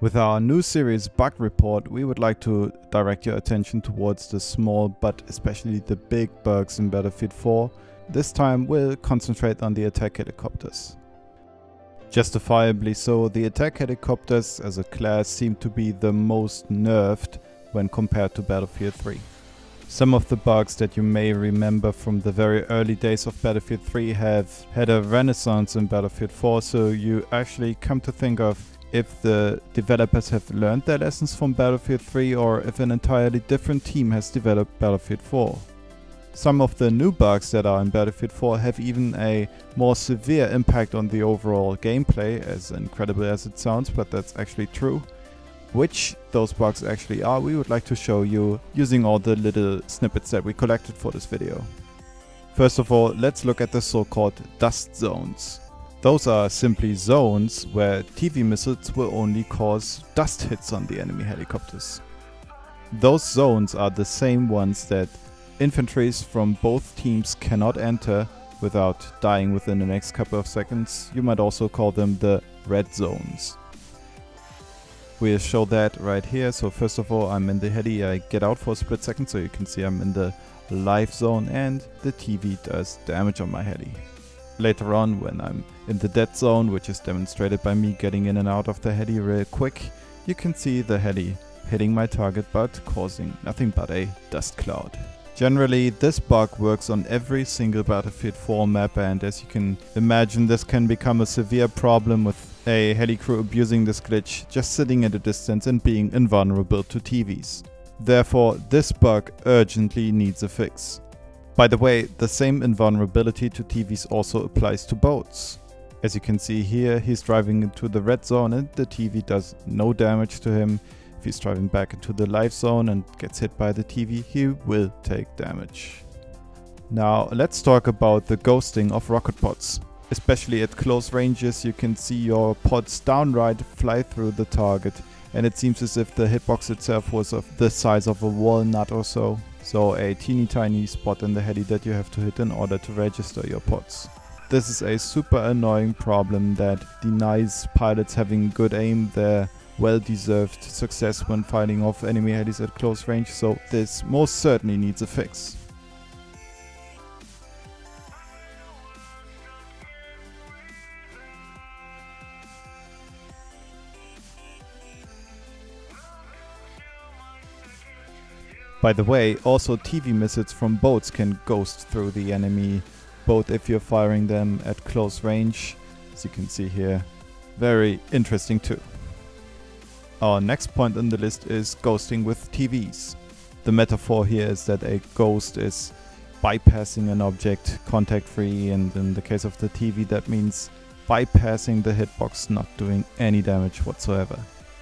With our new series bug report, we would like to direct your attention towards the small but especially the big bugs in Battlefield 4. This time we'll concentrate on the attack helicopters. Justifiably so, the attack helicopters as a class seem to be the most nerfed when compared to Battlefield 3. Some of the bugs that you may remember from the very early days of Battlefield 3 have had a renaissance in Battlefield 4, so you actually come to think of if the developers have learned their lessons from Battlefield 3 or if an entirely different team has developed Battlefield 4. Some of the new bugs that are in Battlefield 4 have even a more severe impact on the overall gameplay, as incredible as it sounds, but that's actually true. Which those bugs actually are, we would like to show you using all the little snippets that we collected for this video. First of all, let's look at the so-called dust zones. Those are simply zones where TV missiles will only cause dust hits on the enemy helicopters. Those zones are the same ones that infantries from both teams cannot enter without dying within the next couple of seconds. You might also call them the red zones. We'll show that right here. So first of all, I'm in the heli, I get out for a split second so you can see I'm in the live zone and the TV does damage on my heli. Later on, when I'm in the dead zone, which is demonstrated by me getting in and out of the heli real quick, you can see the heli hitting my target but causing nothing but a dust cloud. Generally, this bug works on every single Battlefield 4 map, and as you can imagine, this can become a severe problem with a heli crew abusing this glitch, just sitting at a distance and being invulnerable to TVs. Therefore, this bug urgently needs a fix. By the way, the same invulnerability to TVs also applies to boats. As you can see here, he's driving into the red zone and the TV does no damage to him. If he's driving back into the live zone and gets hit by the TV, he will take damage. Now let's talk about the ghosting of rocket pods. Especially at close ranges, you can see your pods downright fly through the target, and it seems as if the hitbox itself was of the size of a walnut or so. So a teeny tiny spot in the heli that you have to hit in order to register your pods. This is a super annoying problem that denies pilots having good aim their well-deserved success when fighting off enemy helis at close range, so this most certainly needs a fix. By the way, also TV missiles from boats can ghost through the enemy boat if you're firing them at close range, as you can see here. Very interesting too. Our next point on the list is ghosting with TVs. The metaphor here is that a ghost is bypassing an object contact-free, and in the case of the TV that means bypassing the hitbox, not doing any damage whatsoever.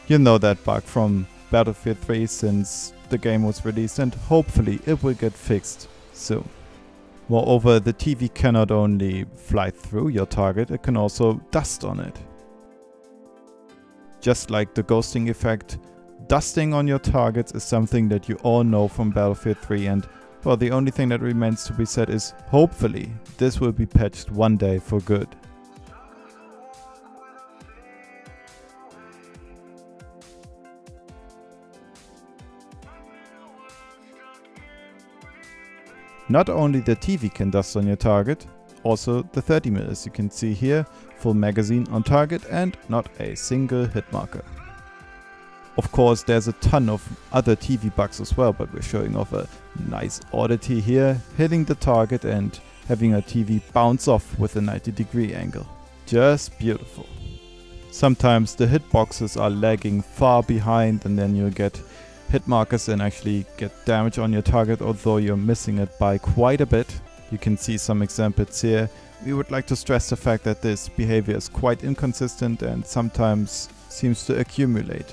You know that bug from Battlefield 3 since the game was released, and hopefully it will get fixed soon. Moreover, the TV cannot only fly through your target, it can also dust on it. Just like the ghosting effect, dusting on your targets is something that you all know from Battlefield 3, and well, the only thing that remains to be said is hopefully this will be patched one day for good. Not only the TV can dust on your target, also the 30mm, as you can see here, full magazine on target and not a single hit marker. Of course, there's a ton of other TV bugs as well, but we're showing off a nice oddity here, hitting the target and having a TV bounce off with a 90-degree angle. Just beautiful. Sometimes the hitboxes are lagging far behind, and then you'll get hit markers and actually get damage on your target, although you're missing it by quite a bit. You can see some examples here. We would like to stress the fact that this behavior is quite inconsistent and sometimes seems to accumulate.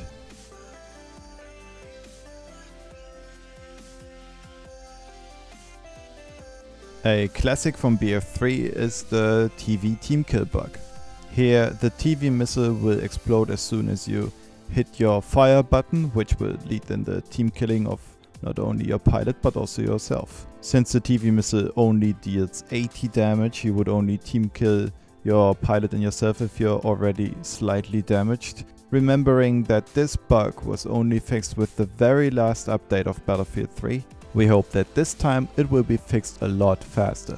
A classic from BF3 is the TV team kill bug. Here the TV missile will explode as soon as you hit your fire button, which will lead in the team killing of not only your pilot but also yourself. Since the TV missile only deals 80 damage, you would only team kill your pilot and yourself if you're already slightly damaged. Remembering that this bug was only fixed with the very last update of Battlefield 3, we hope that this time it will be fixed a lot faster.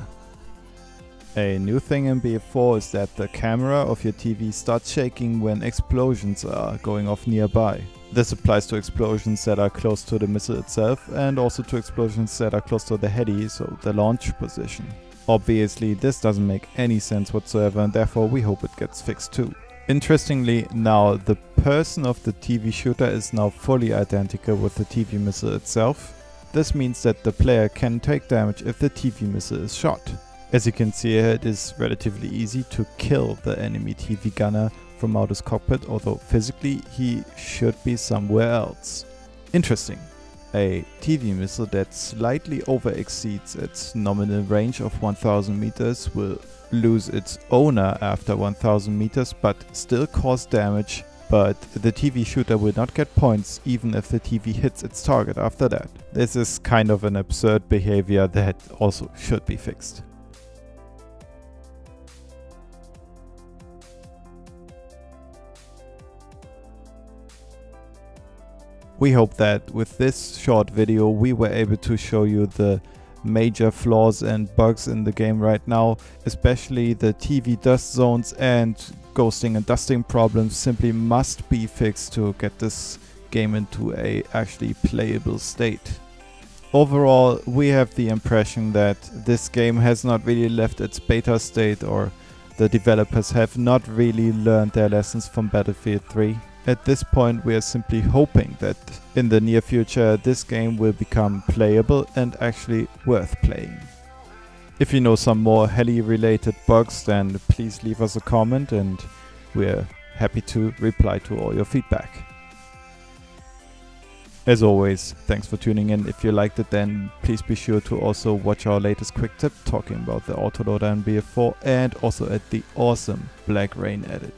A new thing in BF4 is that the camera of your TV starts shaking when explosions are going off nearby. This applies to explosions that are close to the missile itself and also to explosions that are close to the Heli, so the launch position. Obviously this doesn't make any sense whatsoever, and therefore we hope it gets fixed too. Interestingly, now the person of the TV shooter is now fully identical with the TV missile itself. This means that the player can take damage if the TV missile is shot. As you can see here, it is relatively easy to kill the enemy TV gunner from out his cockpit, although physically he should be somewhere else. Interesting. A TV missile that slightly over exceeds its nominal range of 1000 meters will lose its owner after 1000 meters but still cause damage, but the TV shooter will not get points even if the TV hits its target after that. This is kind of an absurd behavior that also should be fixed. We hope that with this short video we were able to show you the major flaws and bugs in the game right now, especially the TV dust zones and ghosting and dusting problems simply must be fixed to get this game into a actually playable state. Overall, we have the impression that this game has not really left its beta state, or the developers have not really learned their lessons from Battlefield 3. At this point we are simply hoping that in the near future this game will become playable and actually worth playing. If you know some more Heli related bugs, then please leave us a comment and we're happy to reply to all your feedback. As always, thanks for tuning in. If you liked it, then please be sure to also watch our latest quick tip talking about the autoloader in BF4 and also at the awesome Black Rain edit.